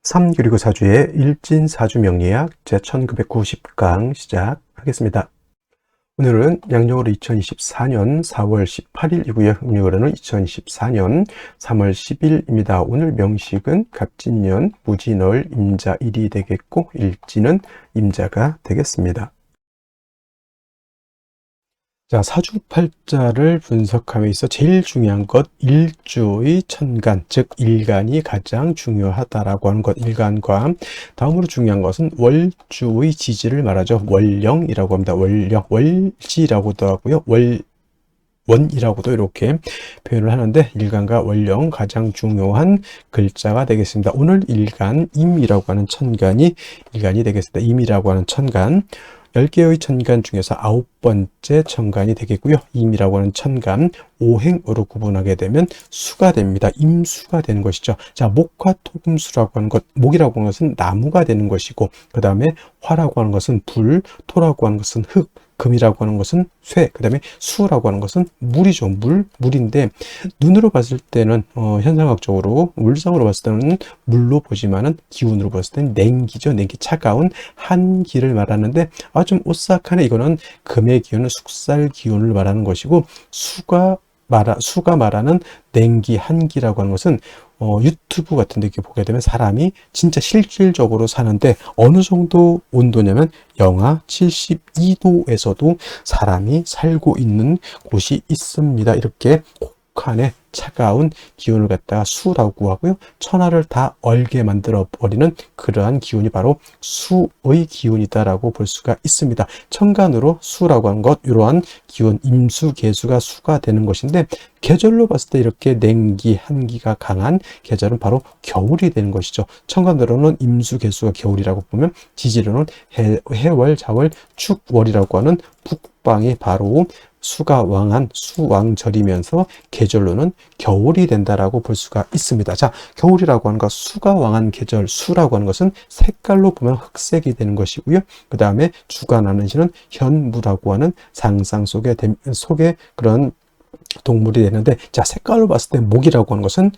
3그리고 4주의 일진사주명리학 제1990강 시작하겠습니다. 오늘은 양력으로 2024년 4월 18일이고요. 음력으로는 2024년 3월 10일입니다. 오늘 명식은 갑진년, 무진월, 임자일이 되겠고 일진은 임자가 되겠습니다. 자, 사주팔자를 분석함에 있어 제일 중요한 것 일주의 천간, 즉 일간이 가장 중요하다라고 하는 것. 일간과 다음으로 중요한 것은 월주의 지지를 말하죠. 월령이라고 합니다. 월령, 월지라고도 하고요. 원이라고도 이렇게 표현을 하는데 일간과 월령 가장 중요한 글자가 되겠습니다. 오늘 일간 임이라고 하는 천간이 일간이 되겠습니다. 임이라고 하는 천간 10개의 천간 중에서 9번째 천간이 되겠고요. 임이라고 하는 천간 5행으로 구분하게 되면 수가 됩니다. 임수가 되는 것이죠. 자, 목화토금수라고 하는 것, 목이라고 하는 것은 나무가 되는 것이고, 그 다음에 화라고 하는 것은 불, 토라고 하는 것은 흙, 금이라고 하는 것은 쇠, 그 다음에 수라고 하는 것은 물이죠. 물인데 눈으로 봤을 때는 현상학적으로 물성으로 봤을 때는 물로 보지만은 기운으로 봤을 때는 냉기죠. 냉기, 차가운 한기를 말하는데 좀 오싹하네. 이거는 금의 기운은 숙살 기운을 말하는 것이고 수가 말하는 냉기, 한기라고 하는 것은 유튜브 같은 데 이렇게 보게 되면 사람이 진짜 실질적으로 사는데 어느 정도 온도냐면 영하 72도에서도 사람이 살고 있는 곳이 있습니다. 이렇게 혹한의 차가운 기운을 갖다가 수라고 하고요. 천하를 다 얼게 만들어 버리는 그러한 기운이 바로 수의 기운이다라고 볼 수가 있습니다. 천간으로 수라고 하는 것, 이러한 기운, 임수, 계수가 수가 되는 것인데 계절로 봤을 때 이렇게 냉기, 한기가 강한 계절은 바로 겨울이 되는 것이죠. 천간으로는 임수, 계수가 겨울이라고 보면 지지로는 해월, 자월, 축월이라고 하는 북방이 바로 수가 왕한 수왕절이면서 계절로는 겨울이 된다라고 볼 수가 있습니다. 자, 겨울이라고 하는 것, 수가 왕한 계절, 수라고 하는 것은 색깔로 보면 흑색이 되는 것이고요. 그 다음에 주관하는 시는 현무라고 하는 상상 속에 그런 동물이 되는데, 자, 색깔로 봤을 때 목이라고 하는 것은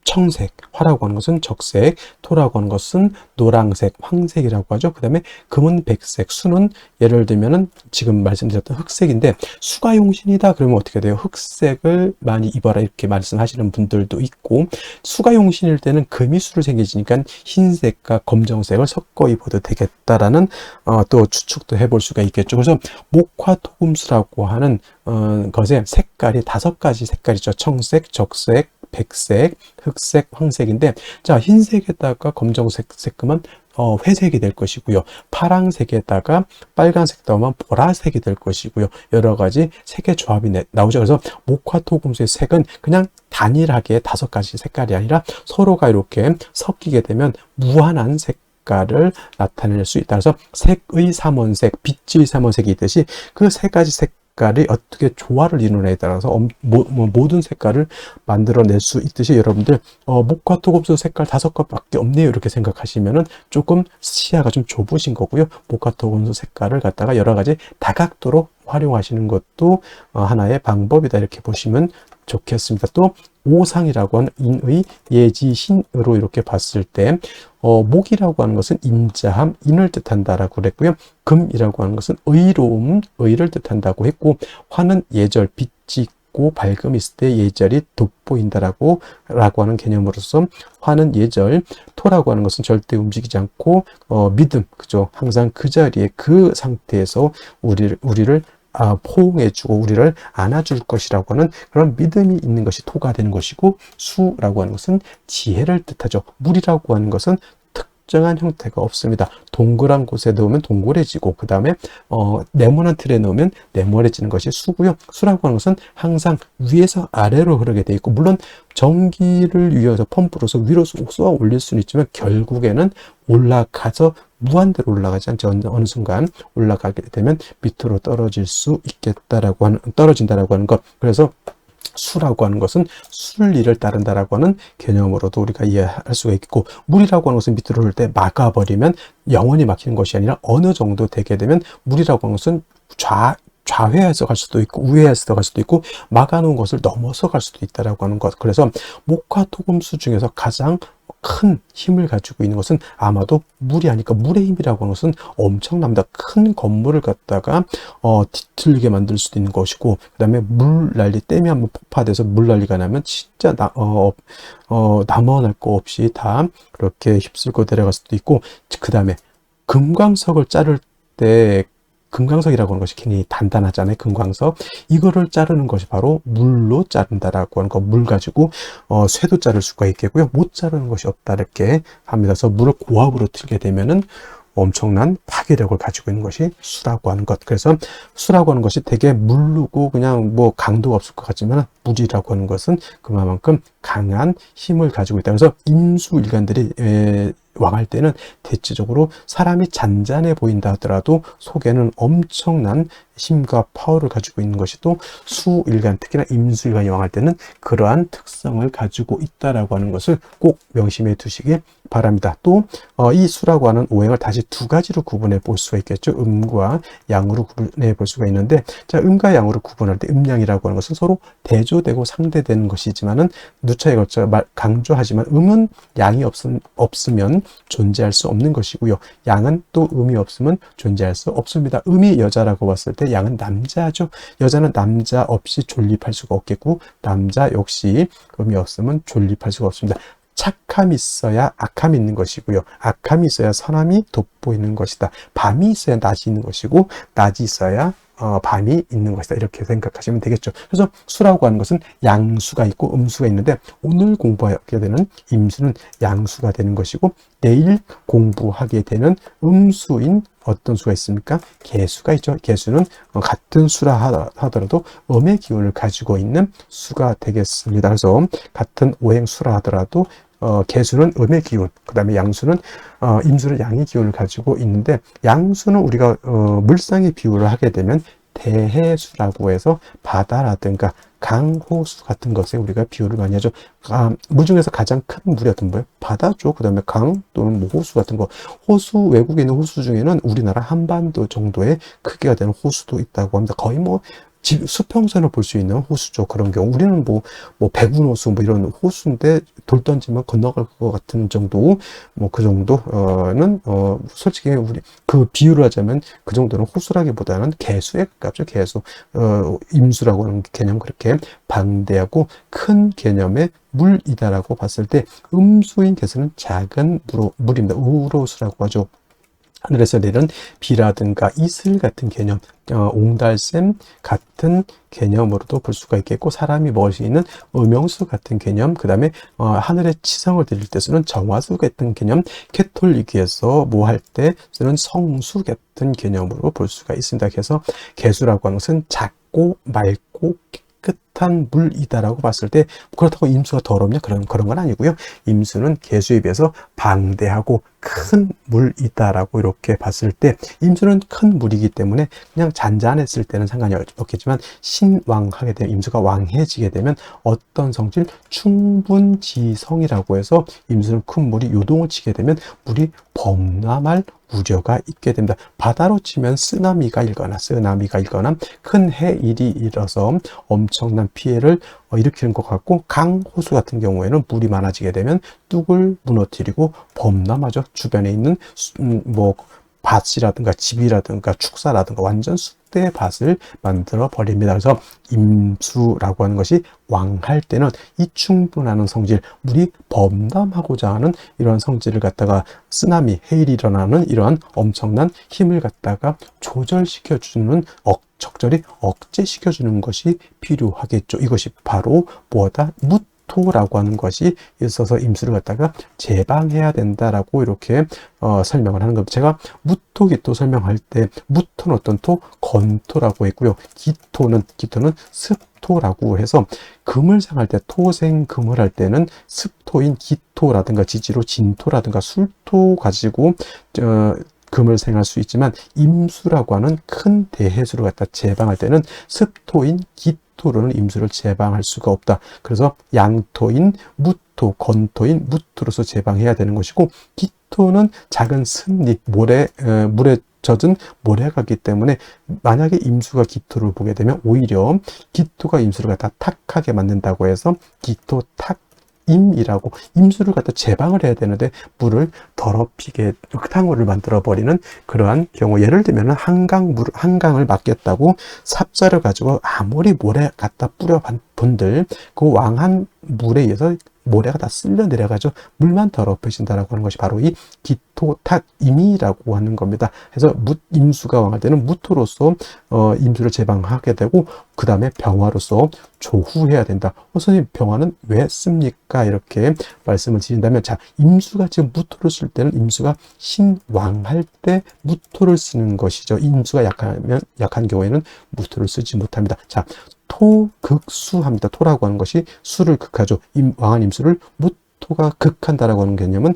청색, 화라고 하는 것은 적색, 토라고 하는 것은 노랑색, 황색이라고 하죠. 그 다음에 금은 백색, 수는 예를 들면은 지금 말씀드렸던 흑색인데 수가 용신이다 그러면 어떻게 돼요? 흑색을 많이 입어라 이렇게 말씀하시는 분들도 있고, 수가 용신일 때는 금이 수로 생겨지니까 흰색과 검정색을 섞어 입어도 되겠다라는 또 추측도 해볼 수가 있겠죠. 그래서 목화토금수라고 하는 것의 색깔이 5가지 색깔이죠. 청색, 적색, 백색, 흑색, 황색인데, 자, 흰색에다가 검정색 색금은 회색이 될 것이고요. 파랑색에다가 빨간색 더하면 보라색이 될 것이고요. 여러 가지 색의 조합이 나오죠. 그래서 목화토금수의 색은 그냥 단일하게 5가지 색깔이 아니라 서로가 이렇게 섞이게 되면 무한한 색깔을 나타낼 수 있다. 그래서 색의 삼원색, 빛의 삼원색이 있듯이 그 3가지 색깔이 어떻게 조화를 이루느냐에 따라서 모든 색깔을 만들어낼 수 있듯이 여러분들 목화토금수 색깔 5가지밖에 없네요 이렇게 생각하시면은 조금 시야가 좀 좁으신 거고요. 목화토금수 색깔을 갖다가 여러 가지 다각도로 활용하시는 것도 하나의 방법이다 이렇게 보시면 좋겠습니다. 또 오상이라고 하는 인의 예지신으로 이렇게 봤을 때 목이라고 하는 것은 인자함, 인을 뜻한다라고 그랬고요. 금이라고 하는 것은 의로움, 의를 뜻한다고 했고, 화는 예절, 빛이 있고 밝음이 있을 때 예절이 돋보인다라고 하는 개념으로서 화는 예절, 토라고 하는 것은 절대 움직이지 않고 믿음, 그죠? 항상 그 자리에 그 상태에서 우리를 포옹해주고 우리를 안아줄 것이라고 하는 그런 믿음이 있는 것이 토가 되는 것이고, 수라고 하는 것은 지혜를 뜻하죠. 물이라고 하는 것은 특정한 형태가 없습니다. 동그란 곳에 넣으면 동그래지고, 그 다음에 네모난 틀에 넣으면 네모래지는 것이 수고요. 수라고 하는 것은 항상 위에서 아래로 흐르게 돼 있고, 물론 전기를 이용해서 펌프로서 위로 쏘아 올릴 수는 있지만 결국에는 올라가서 무한대로 올라가지 않죠. 어느 순간 올라가게 되면 밑으로 떨어진다라고 하는 것. 그래서 수라고 하는 것은 순리를 따른다라고 하는 개념으로도 우리가 이해할 수가 있고, 물이라고 하는 것은 밑으로 흐를 때 막아버리면 영원히 막히는 것이 아니라 어느 정도 되게 되면 물이라고 하는 것은 좌회해서 갈 수도 있고 우회해서 갈 수도 있고 막아놓은 것을 넘어서 갈 수도 있다라고 하는 것. 그래서 목화 토금수 중에서 가장 큰 힘을 가지고 있는 것은 아마도 물이 아닐까. 물의 힘이라고 하는 것은 엄청납니다. 큰 건물을 갖다가 뒤틀리게 만들 수도 있는 것이고, 그 다음에 물난리, 댐이 한번 폭파돼서 물난리가 나면 진짜 남아날 거 없이 다 그렇게 휩쓸고 내려갈 수도 있고, 그 다음에 금광석을 자를 때 금광석이라고 하는 것이 굉장히 단단하잖아요. 금광석. 이거를 자르는 것이 바로 물로 자른다라고 하는 거. 물 가지고 쇠도 자를 수가 있겠고요. 못 자르는 것이 없다 이렇게 합니다. 그래서 물을 고압으로 틀게 되면은 엄청난 파괴력을 가지고 있는 것이 수라고 하는 것. 그래서 수라고 하는 것이 되게 물르고 그냥 뭐 강도가 없을 것 같지만 물이라고 하는 것은 그만큼 강한 힘을 가지고 있다. 그래서 임수일간들이 왕할 때는 대체적으로 사람이 잔잔해 보인다 하더라도 속에는 엄청난 힘과 파워를 가지고 있는 것이 또 수일간, 특히나 임수일간이 왕할 때는 그러한 특성을 가지고 있다라고 하는 것을 꼭 명심해 두시기 바랍니다. 또 이 수라고 하는 오행을 다시 두 가지로 구분해 볼 수가 있겠죠. 음과 양으로 구분해 볼 수가 있는데, 자, 음과 양으로 구분할 때 음양이라고 하는 것은 서로 대조되고 상대되는 것이지만은 누차에 걸쳐 강조하지만 음은 양이 없으면 존재할 수 없는 것이고요. 양은 또 음이 없으면 존재할 수 없습니다. 음이 여자라고 봤을 때 양은 남자죠. 여자는 남자 없이 존립할 수가 없겠고, 남자 역시 음이 없으면 존립할 수가 없습니다. 착함이 있어야 악함이 있는 것이고요. 악함이 있어야 선함이 돋보이는 것이다. 밤이 있어야 낮이 있는 것이고, 낮이 있어야 밤이 있는 것이다. 이렇게 생각하시면 되겠죠. 그래서 수라고 하는 것은 양수가 있고 음수가 있는데, 오늘 공부하게 되는 임수는 양수가 되는 것이고, 내일 공부하게 되는 음수인 어떤 수가 있습니까? 개수가 있죠. 개수는 같은 수라 하더라도 음의 기운을 가지고 있는 수가 되겠습니다. 그래서 같은 오행 수라 하더라도 개수는 음의 기운, 그 다음에 양수는 임수는 양의 기운을 가지고 있는데, 양수는 우리가 물상의 비유를 하게 되면 대해수라고 해서 바다라든가 강호수 같은 것에 우리가 비유를 많이 하죠. 물 중에서 가장 큰 물이 어떤 거예요? 바다죠. 그 다음에 강 또는 뭐 호수 같은 거. 호수, 외국에 있는 호수 중에는 우리나라 한반도 정도의 크기가 되는 호수도 있다고 합니다. 거의 뭐 수평선을 볼 수 있는 호수죠. 그런 경우 우리는 뭐 백운호수 뭐 이런 호수인데 돌 던지면 건너갈 것 같은 정도, 뭐 그 정도는 솔직히 우리 그 비유를 하자면 그 정도는 호수라기보다는 개수에 가깝죠. 개수. 임수라고 하는 개념, 그렇게 방대하고 큰 개념의 물이다라고 봤을 때 음수인 개수는 작은 물입니다. 우로수라고 하죠. 하늘에서 내리는 비라든가 이슬 같은 개념, 옹달샘 같은 개념으로도 볼 수가 있겠고, 사람이 먹을 수 있는 음영수 같은 개념, 그 다음에 하늘에 치성을 드릴 때 쓰는 정화수 같은 개념, 캐톨릭에서 뭐 할 때 쓰는 성수 같은 개념으로 볼 수가 있습니다. 그래서 개수라고 하는 것은 작고 맑고 깨끗한 물이다라고 봤을 때, 그렇다고 임수가 더럽냐? 그런 건 아니고요. 임수는 개수에 비해서 방대하고 큰 물이다라고 이렇게 봤을 때, 임수는 큰 물이기 때문에 그냥 잔잔했을 때는 상관이 없겠지만, 신왕하게 되면, 임수가 왕해지게 되면 어떤 성질? 충분지성이라고 해서 임수는 큰 물이 요동을 치게 되면 물이 범람할 우려가 있게 됩니다. 바다로 치면 쓰나미가 일거나 큰 해일이 일어서 엄청난 피해를 일으키는 것 같고, 강호수 같은 경우에는 물이 많아지게 되면 뚝을 무너뜨리고 범람하죠. 주변에 있는 뭐 밭이라든가 집이라든가 축사라든가 완전 쑥대 밭을 만들어 버립니다. 그래서 임수라고 하는 것이 왕할 때는 이 충분한 성질, 물이 범람하고자 하는 이러한 성질을 갖다가 쓰나미, 해일이 일어나는 이러한 엄청난 힘을 갖다가 조절시켜주는 적절히 억제시켜주는 것이 필요하겠죠. 이것이 바로 뭐다? 무토라고 하는 것이 있어서 임수를 갖다가 제방해야 된다라고 이렇게 설명을 하는 겁니다. 제가 무토, 기토 설명할 때 무토는 어떤 토? 건토라고 했고요. 기토는 습토라고 해서 금을 생할 때, 토생 금을 할 때는 습토인 기토라든가 지지로 진토라든가 술토 가지고 금을 생할 수 있지만, 임수라고 하는 큰 대해수를 갖다 제방할 때는 습토인 기토로는 임수를 제방할 수가 없다. 그래서 양토인 무토, 건토인 무토로서 제방해야 되는 것이고, 기토는 작은 습립, 물에 젖은 모래가기 때문에 만약에 임수가 기토를 보게 되면 오히려 기토가 임수를 갖다 탁하게 만든다고 해서 기토 탁임이라고, 임수를 갖다 제방을 해야 되는데 물을 더럽히게 흙탕물을 만들어 버리는 그러한 경우, 예를 들면 한강을 막겠다고 삽자를 가지고 아무리 모래 갖다 뿌려 본들 그 왕한 물에 의해서 모래가 다 쓸려 내려가죠. 물만 더럽혀진다라고 하는 것이 바로 이 기토탁임이라고 하는 겁니다. 그래서 임수가 왕할 때는 무토로서 임수를 제방하게 되고, 그 다음에 병화로서 조후해야 된다. 선생님, 병화는 왜 씁니까? 이렇게 말씀을 드린다면, 자, 임수가 지금 무토를 쓸 때는 임수가 신왕할 때 무토를 쓰는 것이죠. 임수가 약한 경우에는 무토를 쓰지 못합니다. 자, 토극수합니다. 토라고 하는 것이 수를 극하죠. 왕한 임수를 무토가 극한다라고 하는 개념은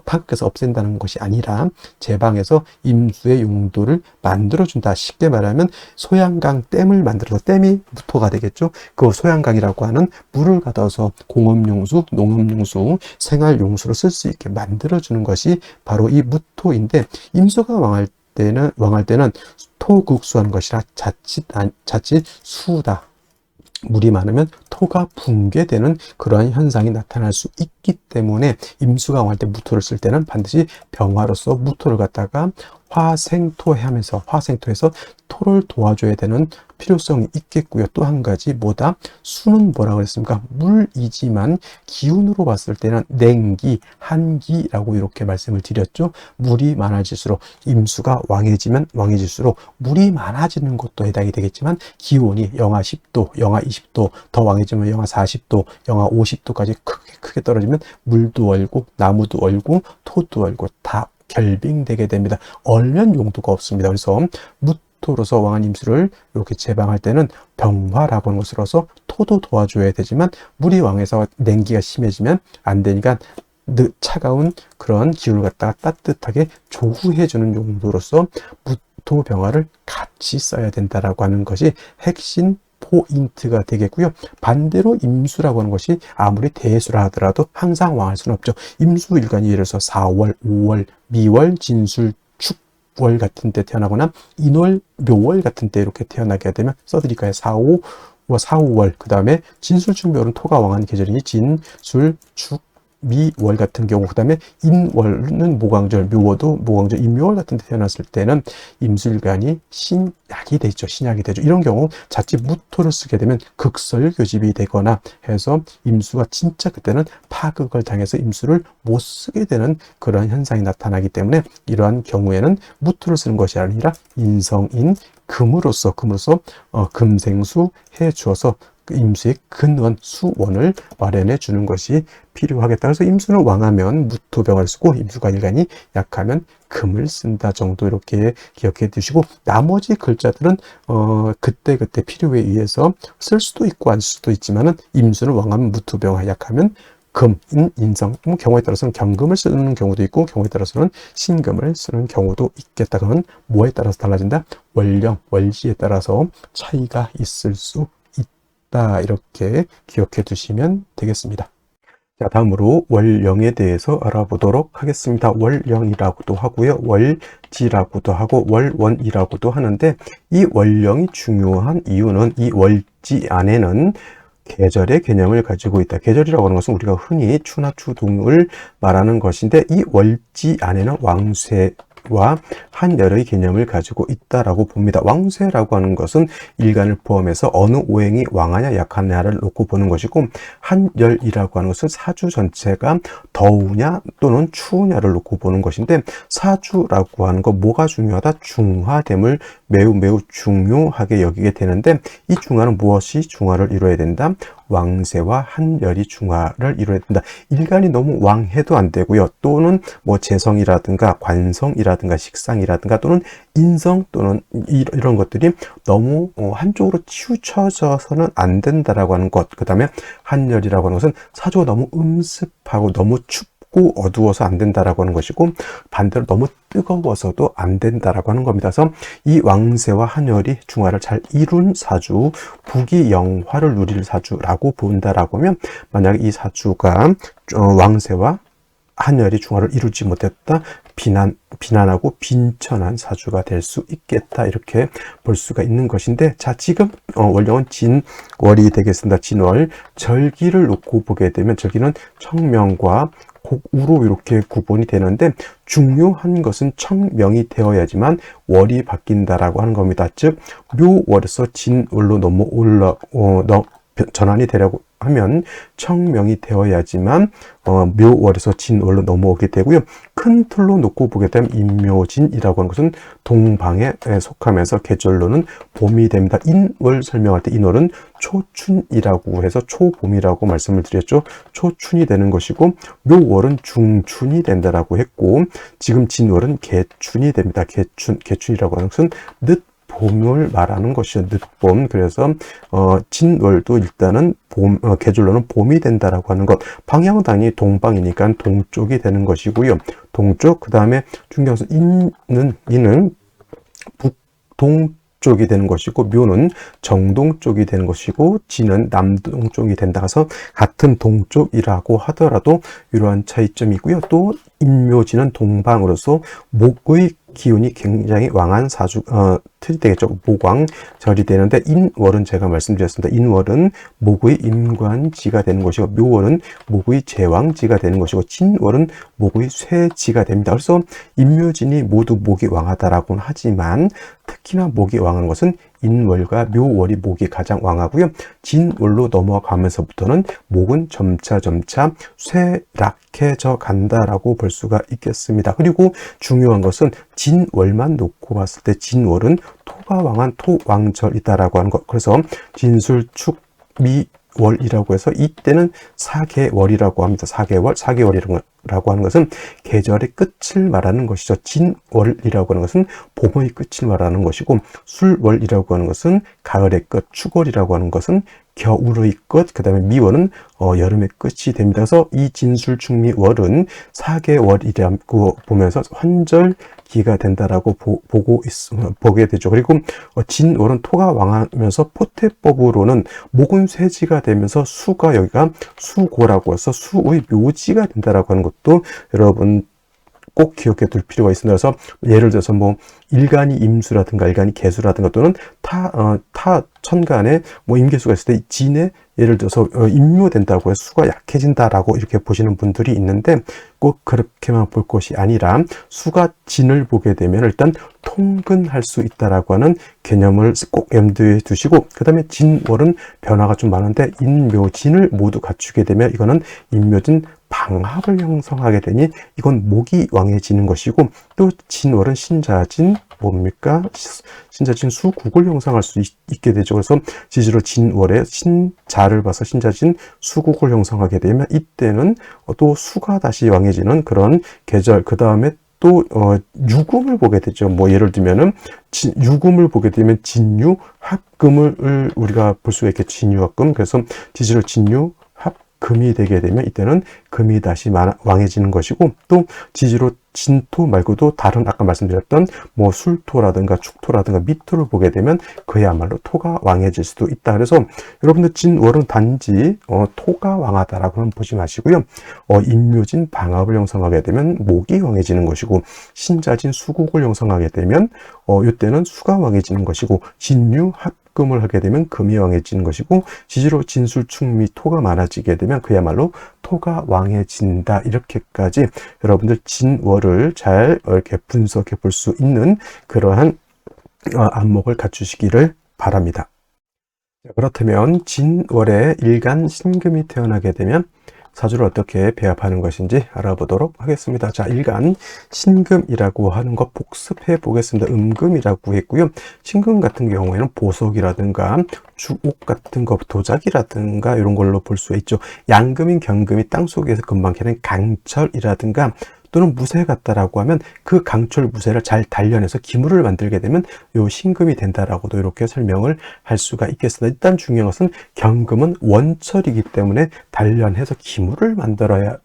파극해서 없앤다는 것이 아니라 제방해서 임수의 용도를 만들어준다. 쉽게 말하면 소양강 댐을 만들어서, 댐이 무토가 되겠죠. 그 소양강이라고 하는 물을 가둬서 공업용수, 농업용수, 생활용수로 쓸 수 있게 만들어주는 것이 바로 이 무토인데, 임수가 왕할 때는 토극수하는 것이라 자칫 수다. 물이 많으면 토가 붕괴되는 그러한 현상이 나타날 수 있기 때문에 임수가 왕할 때 무토를 쓸 때는 반드시 병화로서 무토를 갖다가 화생토해서 토를 도와줘야 되는 필요성이 있겠고요. 또 한 가지 뭐다? 수는 뭐라고 그랬습니까? 물이지만 기운으로 봤을 때는 냉기, 한기라고 이렇게 말씀을 드렸죠. 물이 많아질수록, 임수가 왕해지면 왕해질수록 물이 많아지는 것도 해당이 되겠지만, 기온이 영하 10도, 영하 20도, 더 왕해지면 영하 40도, 영하 50도까지 크게 떨어지면 물도 얼고 나무도 얼고 토도 얼고 다 결빙되게 됩니다. 얼면 용도가 없습니다. 그래서 무토로서 왕한 임수를 이렇게 제방할 때는 병화라고 하는 것으로서 토도 도와줘야 되지만, 물이 왕해서 냉기가 심해지면 안 되니까 차가운 그런 기운을 갖다가 따뜻하게 조후해주는 용도로서 무토 병화를 같이 써야 된다라고 하는 것이 핵심 포인트가 되겠고요. 반대로 임수라고 하는 것이 아무리 대수라 하더라도 항상 왕할 수는 없죠. 임수일간이 예를 들어서 4월, 5월, 미월, 진술, 축월 같은 때 태어나거나 인월, 묘월 같은 때 이렇게 태어나게 되면 써드릴까요? 4, 5월, 그 다음에 진술, 축, 묘월은 토가 왕한 계절이니 진술, 축, 미월 같은 경우, 그 다음에 인월은 모광절, 묘월도 모광절, 인묘월 같은 데 태어났을 때는 임수일간이 신약이 되죠. 신약이 되죠. 이런 경우 자칫 무토를 쓰게 되면 극설교집이 되거나 해서 임수가 진짜 그때는 파극을 당해서 임수를 못 쓰게 되는 그런 현상이 나타나기 때문에, 이러한 경우에는 무토를 쓰는 것이 아니라 인성인 금으로서 금생수 해 주어서 임수의 근원, 수원을 마련해 주는 것이 필요하겠다. 그래서 임수는 왕하면 무토병을 쓰고, 임수가 일간이 약하면 금을 쓴다 정도 이렇게 기억해 두시고, 나머지 글자들은 그때 필요에 의해서 쓸 수도 있고 안 쓸 수도 있지만은, 임수는 왕하면 무토병, 약하면 금, 인성, 경우에 따라서는 경금을 쓰는 경우도 있고, 경우에 따라서는 신금을 쓰는 경우도 있겠다. 그건 뭐에 따라서 달라진다? 월령, 월지에 따라서 차이가 있을 수 있다. 이렇게 기억해 두시면 되겠습니다. 자, 다음으로 월령에 대해서 알아보도록 하겠습니다. 월령이라고도 하고요, 월지라고도 하고 월원이라고도 하는데, 이 월령이 중요한 이유는 이 월지 안에는 계절의 개념을 가지고 있다. 계절이라고 하는 것은 우리가 흔히 추나 추동을 말하는 것인데, 이 월지 안에는 왕쇠와 한열의 개념을 가지고 있다라고 봅니다. 왕쇠라고 하는 것은 일간을 포함해서 어느 오행이 왕하냐 약하냐를 놓고 보는 것이고, 한열이라고 하는 것은 사주 전체가 더우냐 또는 추우냐를 놓고 보는 것인데, 사주라고 하는 거 뭐가 중요하다? 중화됨을 매우 중요하게 여기게 되는데, 이 중화는 무엇이 중화를 이루어야 된다? 왕세와 한열이 중화를 이루어야 된다. 일간이 너무 왕해도 안 되고요. 또는 뭐 재성이라든가 관성이라든가 식상이라든가 또는 인성 또는 이런 것들이 너무 한쪽으로 치우쳐져서는 안 된다라고 하는 것. 그 다음에 한열이라고 하는 것은 사주가 너무 음습하고 너무 춥고 어두워서 안 된다라고 하는 것이고, 반대로 너무 뜨거워서도 안 된다라고 하는 겁니다. 그래서 이 왕세와 한열이 중화를 잘 이룬 사주, 부귀영화를 누릴 사주라고 본다라고 하면, 만약에 이 사주가 왕세와 한열이 중화를 이루지 못했다. 비난하고 빈천한 사주가 될 수 있겠다. 이렇게 볼 수가 있는 것인데, 자, 지금 월령은 진월이 되겠습니다. 진월. 절기를 놓고 보게 되면 절기는 청명과 곡우로 이렇게 구분이 되는데, 중요한 것은 청명이 되어야지만 월이 바뀐다라고 하는 겁니다. 즉 묘월에서 진월로 전환이 되려고 하면 청명이 되어야지만 묘월에서 진월로 넘어오게 되고요. 큰 틀로 놓고 보게 되면 인묘진이라고 하는 것은 동방에 속하면서 계절로는 봄이 됩니다. 인월 설명할 때 인월은 초춘이라고 해서 초봄이라고 말씀을 드렸죠. 초춘이 되는 것이고, 묘월은 중춘이 된다라고 했고, 지금 진월은 개춘이 됩니다. 개춘이라고 하는 것은 봄을 말하는 것이죠. 늦봄. 그래서 진월도 일단은 계절로는 봄이 된다라고 하는 것. 방향은 당연히 동방이니까 동쪽이 되는 것이고요. 동쪽. 그 다음에 중요한 것은 인은 북동 쪽이 되는 것이고, 묘는 정동 쪽이 되는 것이고, 진은 남동 쪽이 된다 해서 같은 동쪽이라고 하더라도 이러한 차이점이 있고요. 또 인묘진은 동방으로서 목의 기운이 굉장히 왕한 틀이 되겠죠. 목왕절이 되는데, 인월은 제가 말씀드렸습니다. 인월은 목의 임관지가 되는 것이고, 묘월은 목의 제왕지가 되는 것이고, 진월은 목의 쇠지가 됩니다. 그래서 인묘진이 모두 목이 왕하다라고는 하지만, 특히나 목이 왕한 것은 인월과 묘월이 목이 가장 왕하고요. 진월로 넘어가면서부터는 목은 점차 쇠락해져 간다라고 볼 수가 있겠습니다. 그리고 중요한 것은 진월만 놓고 봤을 때 진월은 토가 왕한 토왕절이다라고 하는 것. 그래서 진술축미월이라고 해서 이때는 사계월이라고 합니다. 사계월이라고 하는 것은 계절의 끝을 말하는 것이죠. 진월이라고 하는 것은 봄의 끝을 말하는 것이고, 술월이라고 하는 것은 가을의 끝, 축월이라고 하는 것은 겨울의 끝, 그 다음에 미월은 여름의 끝이 됩니다. 그래서 이 진술축미월은 사계월이라고 보면서 환절기가 된다라고 보게 되죠. 그리고 진월은 토가 왕하면서 포태법으로는 목은 쇠지가 되면서 수가 여기가 수고라고 해서 수의 묘지가 된다라고 하는 것도 여러분 꼭 기억해 둘 필요가 있습니다. 그래서 예를 들어서 뭐 일간이 임수라든가 일간이 개수라든가 또는 타 천간에 뭐 임계수가 있을 때 진에 예를 들어서 임묘된다고 해서 수가 약해진다라고 이렇게 보시는 분들이 있는데, 꼭 그렇게만 볼 것이 아니라 수가 진을 보게 되면 일단 통근할 수 있다라고 하는 개념을 꼭 염두에 두시고, 그 다음에 진월은 변화가 좀 많은데 인묘진을 모두 갖추게 되면 이거는 인묘진 방합을 형성하게 되니 이건 목이 왕해지는 것이고, 또 진월은 신자진 뭡니까? 신자진 수국을 형성할 수 있게 되죠. 그래서 지지로 진월에 신자를 봐서 신자진 수국을 형성하게 되면 이때는 또 수가 다시 왕해지는 그런 계절. 그 다음에 또 유금을 보게 되죠. 뭐 예를 들면은 유금을 보게 되면 진유 합금을 우리가 볼 수가 있겠죠. 진유 합금. 그래서 지지로 진유 금이 되게 되면 이때는 금이 다시 왕해지는 것이고, 또 지지로 진토 말고도 다른 아까 말씀드렸던 뭐 술토라든가 축토라든가 미토를 보게 되면 그야말로 토가 왕해질 수도 있다. 그래서 여러분들 진월은 단지 토가 왕하다라고는 보지 마시고요. 인묘진 방합을 형성하게 되면 목이 왕해지는 것이고, 신자진 수국을 형성하게 되면 이때는 수가 왕해지는 것이고, 진유 합금을 하게 되면 금이 왕해지는 것이고, 지지로 진술축미 토가 많아지게 되면 그야말로 토가 왕해진다. 이렇게까지 여러분들 진월을 잘 이렇게 분석해 볼 수 있는 그러한 안목을 갖추시기를 바랍니다. 그렇다면 진월에 일간 신금이 태어나게 되면 사주를 어떻게 배합하는 것인지 알아보도록 하겠습니다. 자, 일간 신금이라고 하는 것 복습해 보겠습니다. 음금이라고 했고요. 신금 같은 경우에는 보석이라든가 주옥 같은 거, 도자기라든가 이런 걸로 볼 수 있죠. 양금인 경금이 땅속에서 금방 캐는 강철이라든가 또는 무쇠 같다라고 하면 그 강철 무쇠를 잘 단련해서 기물을 만들게 되면 요 신금이 된다라고도 이렇게 설명을 할 수가 있겠습니다. 일단 중요한 것은 경금은 원철이기 때문에 단련해서 기물을 만들어야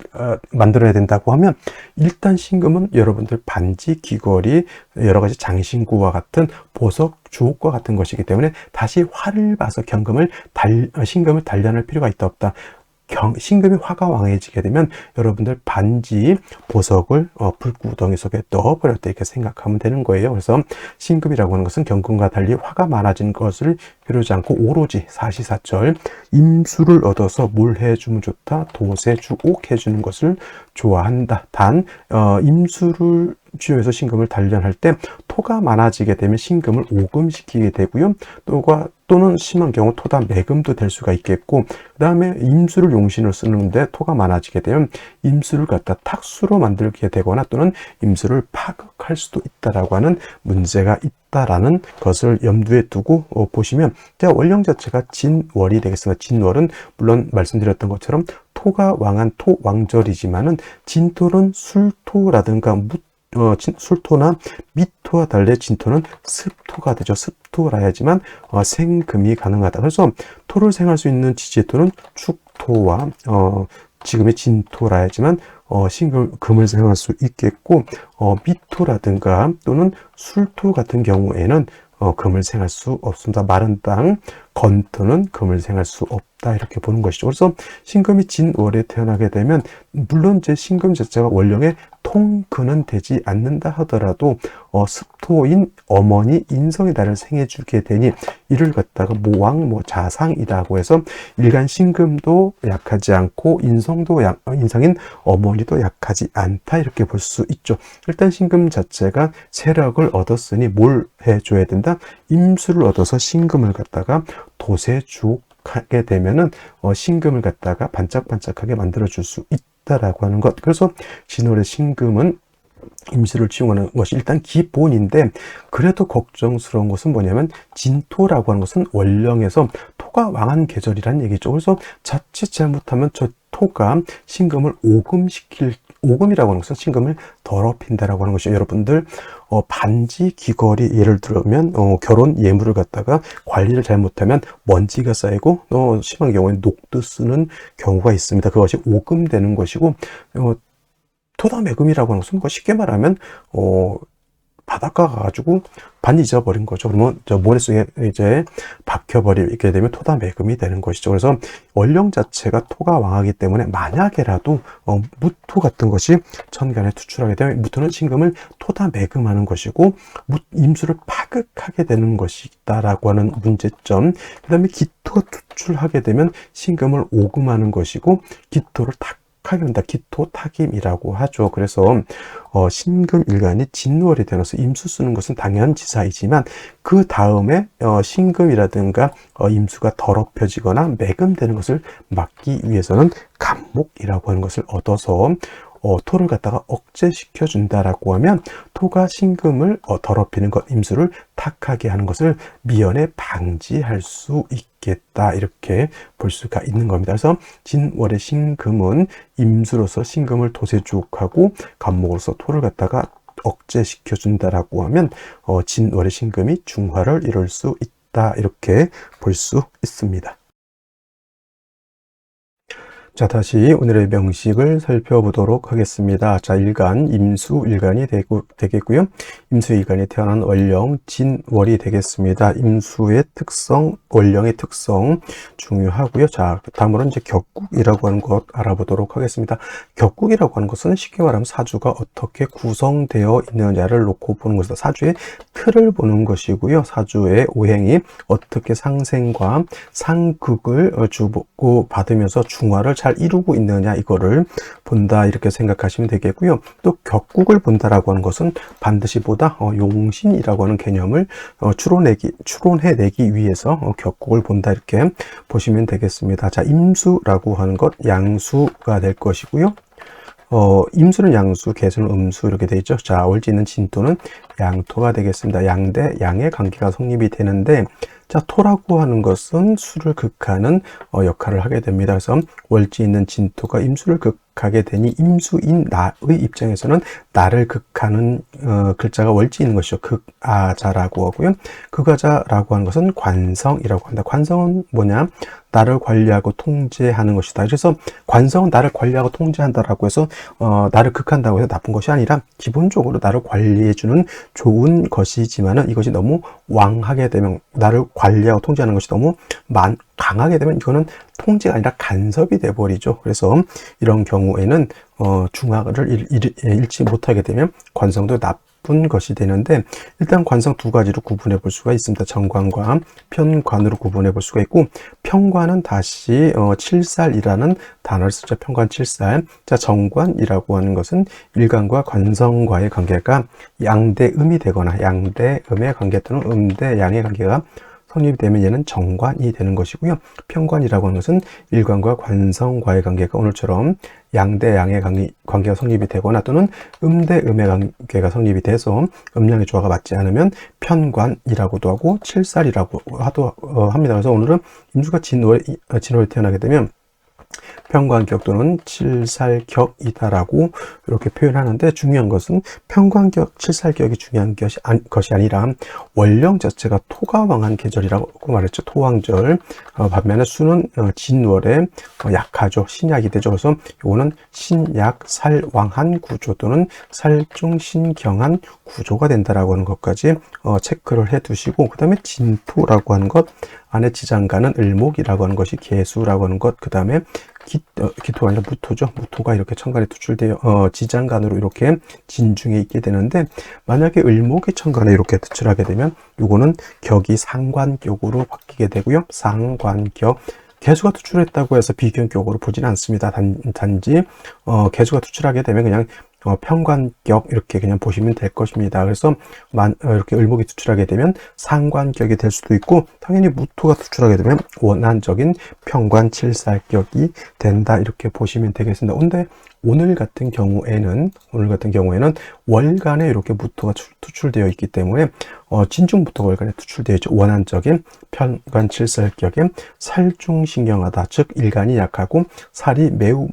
된다고 하면, 일단 신금은 여러분들 반지, 귀걸이, 여러 가지 장신구와 같은 보석, 주옥과 같은 것이기 때문에 다시 화를 봐서 신금을 단련할 필요가 있다 없다. 신금이 화가 왕해지게 되면 여러분들 반지 보석을 불구덩이 속에 넣어버렸다 이렇게 생각하면 되는 거예요. 그래서 신금이라고 하는 것은 경금과 달리 화가 많아진 것을 이루지 않고 오로지 사시사철 임수를 얻어서 뭘 해주면 좋다? 도세주옥 해주는 것을 좋아한다. 단 임수를 쥐어서 신금을 단련할 때 토가 많아지게 되면 신금을 오금시키게 되고요. 또는 심한 경우 토다 매금도 될 수가 있겠고, 그 다음에 임수를 용신을 쓰는데 토가 많아지게 되면 임수를 갖다 탁수로 만들게 되거나 또는 임수를 파극할 수도 있다라고 하는 문제가 있다라는 것을 염두에 두고 보시면, 원령 자체가 진월이 되겠습니다. 진월은 물론 말씀드렸던 것처럼 토가 왕한 토왕절이지만은 진토는 술토라든가 술토나 미토와 달리 진토는 습토가 되죠. 습토라야지만 생금이 가능하다. 그래서 토를 생할 수 있는 지지토는 축토와 지금의 진토라야지만 금을 생할 수 있겠고, 미토라든가 또는 술토 같은 경우에는 금을 생할 수 없습니다. 마른 땅, 건토는 금을 생할 수 없다 이렇게 보는 것이죠. 그래서 신금이 진월에 태어나게 되면 물론 제 신금 자체가 원령의 통근은 되지 않는다 하더라도 습토인 어머니 인성이 나를 생해주게 되니 이를 갖다가 모왕 자상이라고 해서 일간 신금도 약하지 않고 인성인 어머니도 약하지 않다 이렇게 볼 수 있죠. 일단 신금 자체가 세력을 얻었으니 뭘 해줘야 된다? 임수를 얻어서 신금을 갖다가 도세주옥하게 되면은 신금을 갖다가 반짝반짝하게 만들어 줄 수 있다라고 하는 것. 그래서 진월의 신금은 임수를 치용하는 것이 일단 기본인데, 그래도 걱정스러운 것은 뭐냐면 진토라고 하는 것은 원령에서 토가 왕한 계절이라는 얘기죠. 그래서 자칫 잘못하면 저 토가 신금을 오금이라고 하는 것은 신금을 더럽힌다라고 하는 것이죠. 여러분들 반지 귀걸이 예를 들면 결혼 예물을 갖다가 관리를 잘못하면 먼지가 쌓이고 심한 경우에 녹도 쓰는 경우가 있습니다. 그것이 오금되는 것이고, 토다매금이라고 하는 것은 쉽게 말하면 바닷가 가가지고 반지 잊어버린 거죠. 그러면 저 모래 속에 이제 박혀버리게 되면 토다매금이 되는 것이죠. 그래서 원령 자체가 토가 왕하기 때문에 만약에라도 무토 같은 것이 천간에 투출하게 되면 무토는 신금을 토다매금하는 것이고 임수를 파극하게 되는 것이다라고 하는 문제점. 그 다음에 기토가 투출하게 되면 신금을 오금하는 것이고 기토를 하게 된다. 기토탁임이라고 하죠. 그래서 신금 일간이 진월이 되어서 임수 쓰는 것은 당연지사이지만 그 다음에 신금이라든가 임수가 더럽혀지거나 매금되는 것을 막기 위해서는 간목이라고 하는 것을 얻어서 토를 갖다가 억제시켜 준다라고 하면 토가 신금을 더럽히는 것, 임수를 탁하게 하는 것을 미연에 방지할 수 있겠다 이렇게 볼 수가 있는 겁니다. 그래서 진월의 신금은 임수로서 신금을 도세주옥하고 간목으로서 토를 갖다가 억제시켜 준다라고 하면 진월의 신금이 중화를 이룰 수 있다 이렇게 볼 수 있습니다. 자, 다시 오늘의 명식을 살펴보도록 하겠습니다. 자, 일간, 임수 일간이 되겠고요. 임수 일간이 태어난 원령, 진월이 되겠습니다. 임수의 특성, 원령의 특성 중요하고요. 자, 다음으로 이제 격국이라고 하는 것 알아보도록 하겠습니다. 격국이라고 하는 것은 쉽게 말하면 사주가 어떻게 구성되어 있느냐를 놓고 보는 것이다. 사주의 틀을 보는 것이고요. 사주의 오행이 어떻게 상생과 상극을 주고 받으면서 중화를 잘 이루고 있느냐 이거를 본다 이렇게 생각하시면 되겠고요. 또 격국을 본다라고 하는 것은 반드시 보다 용신이라고 하는 개념을 추론해내기 위해서 격국을 본다 이렇게 보시면 되겠습니다. 자, 임수라고 하는 것 양수가 될 것이고요. 임수는 양수, 개수는 음수 이렇게 되어 있죠. 자, 월지 있는 진토는 양토가 되겠습니다. 양 대 양의 관계가 성립이 되는데, 자, 토라고 하는 것은 수를 극하는 역할을 하게 됩니다. 그래서 월지 있는 진토가 임수를 극하게 되니 임수인 나의 입장에서는 나를 극하는 글자가 월지 있는 것이죠. 극아자라고 하고요. 극아자라고 하는 것은 관성이라고 합니다. 관성은 뭐냐? 나를 관리하고 통제하는 것이다. 그래서 관성은 나를 관리하고 통제한다라고 해서 나를 극한다고 해서 나쁜 것이 아니라 기본적으로 나를 관리해주는 좋은 것이지만은 이것이 너무 왕하게 되면 나를 관리하고 통제하는 것이 너무 강하게 되면 이거는 통제가 아니라 간섭이 돼 버리죠. 그래서 이런 경우에는 중화를 잃지 못하게 되면 관성도 나쁜 것이 되는데, 일단 관성 두 가지로 구분해 볼 수가 있습니다. 정관과 편관으로 구분해 볼 수가 있고, 편관은 다시 칠살이라는 단어를 쓰죠. 편관 칠살. 자, 정관이라고 하는 것은 일간과 관성과의 관계가 양대음이 되거나 양대음의 관계 또는 음대양의 관계가 성립이 되면 얘는 정관이 되는 것이고요. 편관이라고 하는 것은 일관과 관성과의 관계가 오늘처럼 양대양의 관계가 성립이 되거나 또는 음대음의 관계가 성립이 돼서 음양의 조화가 맞지 않으면 편관이라고도 하고 칠살이라고 합니다. 그래서 오늘은 임수가 진월에 태어나게 되면 편관격 또는 칠살격이다라고 이렇게 표현하는데, 중요한 것은 편관격, 칠살격이 중요한 것이 아니라 월령 자체가 토가 왕한 계절이라고 말했죠. 토왕절. 반면에 수는 진월에 약하죠. 신약이 되죠. 그래서 이거는 신약 살왕한 구조 또는 살중신경한 구조가 된다라고 하는 것까지 체크를 해 두시고, 그 다음에 진토라고 하는 것, 안에 지장간은 을목이라고 하는 것이 개수라고 하는 것, 그 다음에 기토가 아니라 무토죠. 무토가 이렇게 천간에 투출되어 지장간으로 이렇게 진중에 있게 되는데, 만약에 을목이 천간에 이렇게 투출하게 되면 요거는 격이 상관격으로 바뀌게 되고요. 상관격. 개수가 투출했다고 해서 비견격으로 보지는 않습니다. 단지 개수가 투출하게 되면 그냥 편관격 이렇게 그냥 보시면 될 것입니다. 그래서 이렇게 을목이 투출하게 되면 상관격이 될 수도 있고, 당연히 무토가 투출하게 되면 원한적인 편관 칠살격이 된다 이렇게 보시면 되겠습니다. 근데 오늘 같은 경우에는 월간에 이렇게 무토가 투출되어 있기 때문에 진중무토가 월간에 투출되어 있죠. 원한적인 편관 칠살격에 살중신경하다, 즉 일간이 약하고 살이 매우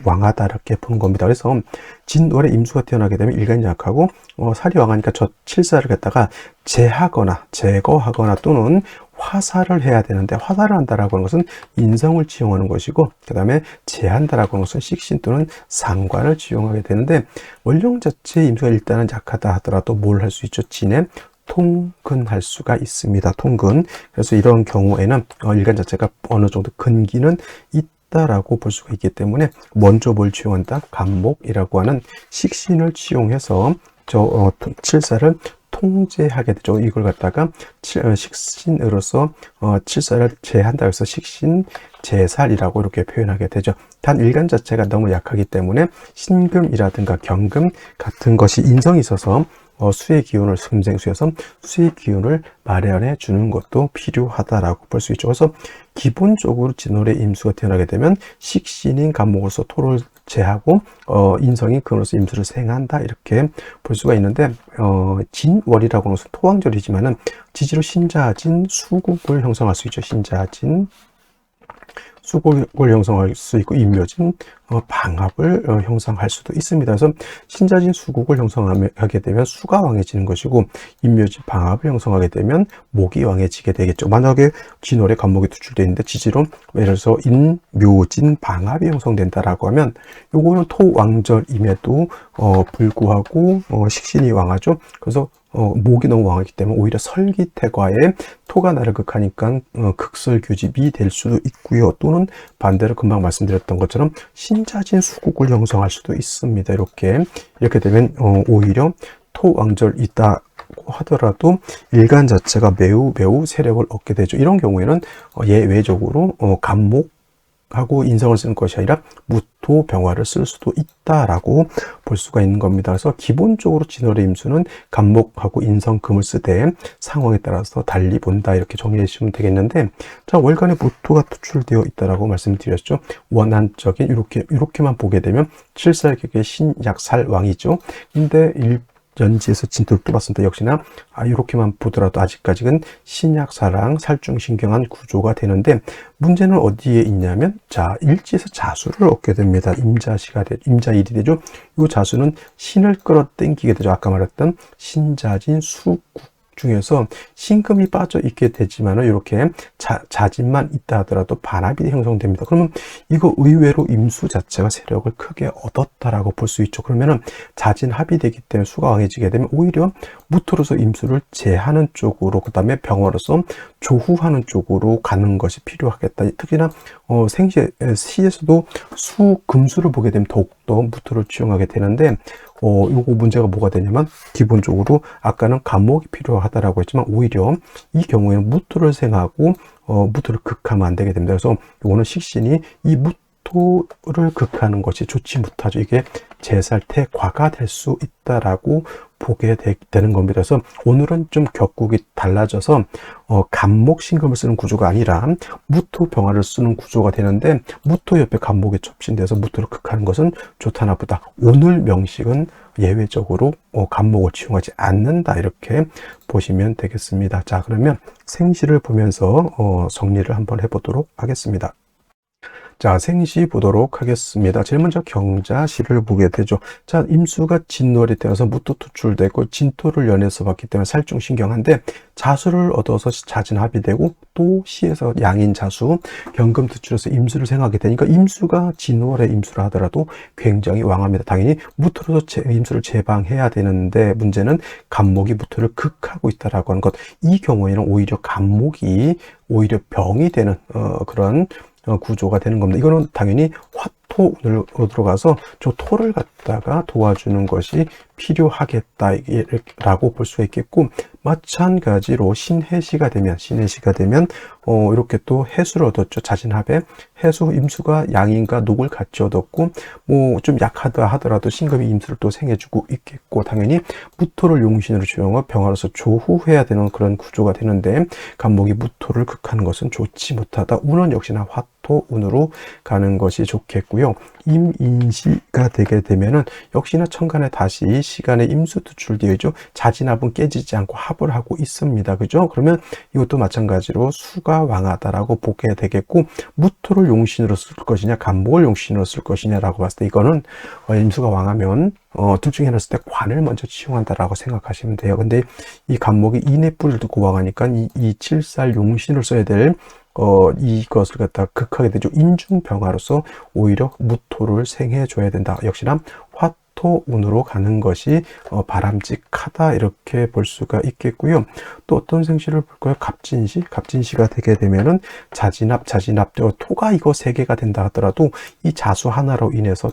왕하다 이렇게 보는 겁니다. 그래서 진월에 임수가 태어나게 되면 일간이 약하고 살이 왕하니까 저 칠살을 갖다가 제거하거나 또는 화살을 해야 되는데, 화살을 한다라고 하는 것은 인성을 지용하는 것이고, 그 다음에 제한다라고 하는 것은 식신 또는 상관을 지용하게 되는데, 월령 자체의 임수가 일단은 약하다 하더라도 뭘 할 수 있죠? 진에 통근할 수가 있습니다. 통근. 그래서 이런 경우에는 일간 자체가 어느 정도 근기는 있다라고 볼 수가 있기 때문에 먼저 뭘 지용한다? 간목이라고 하는 식신을 지용해서 칠살을 통제하게 되죠. 이걸 갖다가 식신으로서 칠살을 제한다 해서 식신 제살이라고 이렇게 표현하게 되죠. 단 일간 자체가 너무 약하기 때문에 신금이라든가 경금 같은 것이 인성이 있어서 수의 기운을, 금생수여서 수의 기운을 마련해 주는 것도 필요하다라고 볼 수 있죠. 그래서 기본적으로 진월에 임수가 태어나게 되면 식신인 간목으로서 토를 제하고 인성인 금으로서 임수를 생한다 이렇게 볼 수가 있는데, 진월이라고 하는 것은 토왕절이지만은 지지로 신자진 수국을 형성할 수 있죠. 신자진 수국을 형성할 수 있고, 임묘진 방합을 형성할 수도 있습니다. 그래서 신자진 수국을 형성하게 되면 수가 왕해지는 것이고, 임묘진 방합을 형성하게 되면 목이 왕해지게 되겠죠. 만약에 진월에 간목이 투출되어 있는데 지지로 예를 들어서 인묘진 방합이 형성된다라고 하면 요거는 토왕절임에도 불구하고 식신이 왕하죠. 그래서 목이 너무 왕하기 때문에 오히려 설기태과에 토가 나를 극하니까 극설교집이 될 수도 있고요. 또는 반대로 금방 말씀드렸던 것처럼 신자진 수국을 형성할 수도 있습니다. 이렇게 되면 오히려 토왕절이다 하더라도 일간 자체가 매우 세력을 얻게 되죠. 이런 경우에는 예외적으로 간목하고 인성을 쓰는 것이 아니라 무토 병화를 쓸 수도 있다라고 볼 수가 있는 겁니다. 그래서 기본적으로 진월의 임수는 간목하고 인성, 금을 쓰되 상황에 따라서 달리 본다 이렇게 정리해 주시면 되겠는데, 자, 월간에 무토가 투출되어 있다라고 말씀드렸죠. 원한적인 이렇게만 보게 되면 칠살격의 신약살왕이죠. 근데 연지에서 진토를 또 봤습니다. 역시나 이렇게만 보더라도 아직까지는 신약사랑 살중신경한 구조가 되는데, 문제는 어디에 있냐면, 자, 일지에서 자수를 얻게 됩니다. 임자일이 되죠. 이 자수는 신을 끌어당기게 되죠. 아까 말했던 신자진 수국 중에서 신금이 빠져 있게 되지만 이렇게 자진만 있다 하더라도 반합이 형성됩니다. 그러면 이거 의외로 임수 자체가 세력을 크게 얻었다라고 볼 수 있죠. 그러면은 자진합이 되기 때문에 수가 강해지게 되면 오히려 무토로서 임수를 제하는 쪽으로, 그 다음에 병화로서 조후하는 쪽으로 가는 것이 필요하겠다. 특히나 시에서도 금수를 보게 되면 더욱더 무토를 취용하게 되는데, 요거 문제가 뭐가 되냐면, 기본적으로 아까는 간목이 필요하다라고 했지만 오히려 이 경우에는 무토를 생하고 무토를 극하면 안 되게 됩니다. 그래서 요거는 식신이 이 무토를 극하는 것이 좋지 못하죠. 이게 제살태과가 될 수 있다라고 보게 되는 겁니다. 그래서 오늘은 좀 격국이 달라져서 간목 신금을 쓰는 구조가 아니라 무토 병화를 쓰는 구조가 되는데, 무토 옆에 간목이 첩신돼서 무토를 극하는 것은 좋다 나쁘다. 오늘 명식은 예외적으로 간목을 치용하지 않는다, 이렇게 보시면 되겠습니다. 자, 그러면 생시를 보면서 정리를 한번 해보도록 하겠습니다. 자, 생시 보도록 하겠습니다. 제일 먼저 경자시를 보게 되죠. 자, 임수가 진월이 되어서 무토 투출되고 진토를 연해서 봤기 때문에 살중신경한데, 자수를 얻어서 자진합이 되고 또 시에서 양인 자수, 경금 투출해서 임수를 생하게 되니까 임수가 진월에 임수를 하더라도 굉장히 왕합니다. 당연히 무토로서 임수를 제방해야 되는데, 문제는 간목이 무토를 극하고 있다라고 하는 것. 이 경우에는 오히려 간목이 오히려 병이 되는 그런 구조가 되는 겁니다. 이거는 당연히 화토운으로 들어가서 저 토를 갖다가 도와주는 것이 필요하겠다라고 볼 수가 있겠고, 마찬가지로 신해시가 되면 이렇게 또 해수를 얻었죠. 자진합에 해수 임수가 양인과 녹을 같이 얻었고, 뭐 좀 약하다 하더라도 신금이 임수를 또 생해주고 있겠고, 당연히 무토를 용신으로 주용하고 병화로서 조후해야 되는 그런 구조가 되는데, 간목이 무토를 극하는 것은 좋지 못하다. 운은 역시나 화토운으로 가는 것이 좋겠고요. 임인시가 되게 되면은 역시나 천간에 다시 시간에 임수 투출되어 있죠. 자진합은 깨지지 않고 합을 하고 있습니다. 그죠? 그러면 이것도 마찬가지로 수가 왕하다라고 보게 되겠고, 무토를 용신으로 쓸 것이냐 간목을 용신으로 쓸 것이냐라고 봤을 때, 이거는 임수가 왕하면 둘 중에 하나를 쓸 때 관을 먼저 치용한다라고 생각하시면 돼요. 근데 이 간목이 인의 뿌리를 듣고 왕하니까 이 칠살 용신을 써야 될 이것을 갖다 극하게 되죠. 인중병화로서 오히려 무토를 생해줘야 된다. 역시나 화토운으로 가는 것이 바람직하다, 이렇게 볼 수가 있겠고요. 또 어떤 생시를 볼까요? 갑진시가 되게 되면은 자진합, 토가 이거 3개가 된다 하더라도 이 자수 하나로 인해서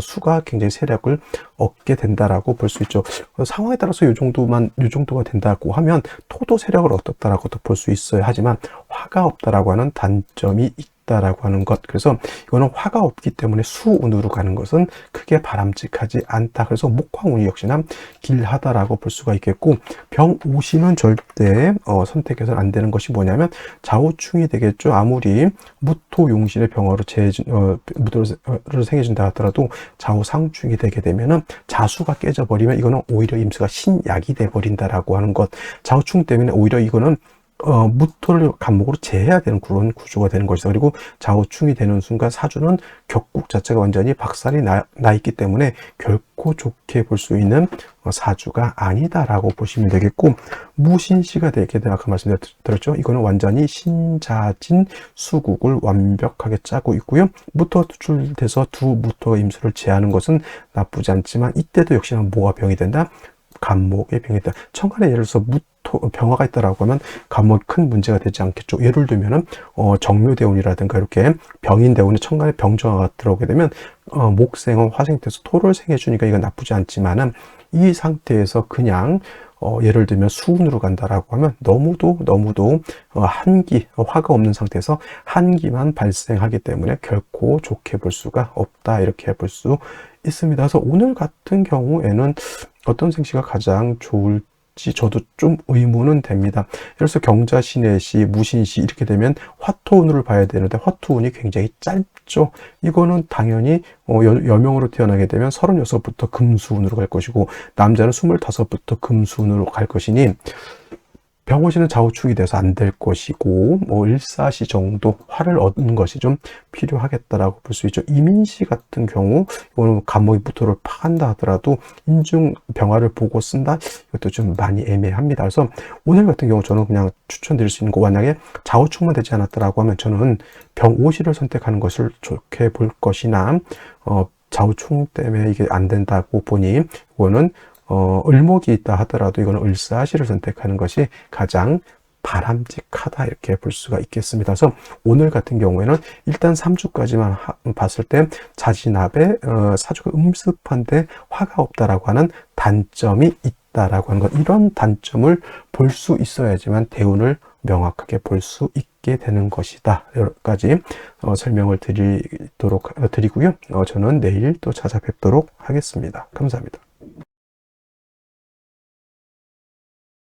수가 굉장히 세력을 얻게 된다라고 볼 수 있죠. 상황에 따라서 요 정도가 된다고 하면 토도 세력을 얻었다라고도 볼 수 있어요. 하지만 화가 없다라고 하는 단점이 있다라고 하는 것. 그래서 이거는 화가 없기 때문에 수운으로 가는 것은 크게 바람직하지 않다. 그래서 목화운이 역시나 길하다라고 볼 수가 있겠고, 병오시는 절대 선택해서는 안 되는 것이 뭐냐면 좌우충이 되겠죠. 아무리 무토용신의 병화로 무토를 생해준다 하더라도 좌우상충이 되게 되면은 자수가 깨져버리면 이거는 오히려 임수가 신약이 돼버린다라고 하는 것. 좌우충 때문에 오히려 이거는 무토를 간목으로 제해야 되는 그런 구조가 되는 것이다. 그리고 좌우충이 되는 순간 사주는 격국 자체가 완전히 박살이 나 있기 때문에 결코 좋게 볼 수 있는 사주가 아니다라고 보시면 되겠고, 무신시가 되게 되면 아까 말씀드렸죠. 이거는 완전히 신자진 수국을 완벽하게 짜고 있고요. 무토가 투출돼서 두 무토가 임수를 제하는 것은 나쁘지 않지만, 이때도 역시나 뭐가 병이 된다? 간목의 병이 있다. 천간에 예를 들어서 병화가 있다라고 하면 간목이 큰 문제가 되지 않겠죠. 예를 들면은 정묘대운이라든가 이렇게 병인대운에 천간에 병정화가 들어오게 되면 목생은 화생돼서 토를 생해주니까 이건 나쁘지 않지만은, 이 상태에서 그냥 예를 들면 수운으로 간다라고 하면 너무도 화가 없는 상태에서 한기만 발생하기 때문에 결코 좋게 볼 수가 없다, 이렇게 볼 수 있습니다. 그래서 오늘 같은 경우에는 어떤 생시가 가장 좋을지 저도 좀 의문은 됩니다. 예를 들어서 경자신해시, 무신시 이렇게 되면 화토운을 봐야 되는데 화토운이 굉장히 짧죠. 이거는 당연히 여명으로 태어나게 되면 36부터 금수운으로 갈 것이고, 남자는 25부터 금수운으로 갈 것이니 병호시는 좌우충이 돼서 안 될 것이고, 뭐 일사시 정도 화를 얻는 것이 좀 필요하겠다라고 볼 수 있죠. 이민시 같은 경우 이거는 감목이 무토를 파한다 하더라도 인중 병화를 보고 쓴다, 이것도 좀 많이 애매합니다. 그래서 오늘 같은 경우 저는 그냥 추천드릴 수 있는 거, 만약에 좌우충만 되지 않았더라고 하면 저는 병오시를 선택하는 것을 좋게 볼 것이나, 좌우충 때문에 이게 안 된다고 보니 이거는 을목이 있다 하더라도 이거는 을사시를 선택하는 것이 가장 바람직하다, 이렇게 볼 수가 있겠습니다. 그래서 오늘 같은 경우에는 일단 3주까지만 봤을 때 자진합에 사주가 음습한데 화가 없다라고 하는 단점이 있다라고 하는 것, 이런 단점을 볼 수 있어야지만 대운을 명확하게 볼 수 있게 되는 것이다. 여기까지 설명을 드리고요. 저는 내일 또 찾아뵙도록 하겠습니다. 감사합니다.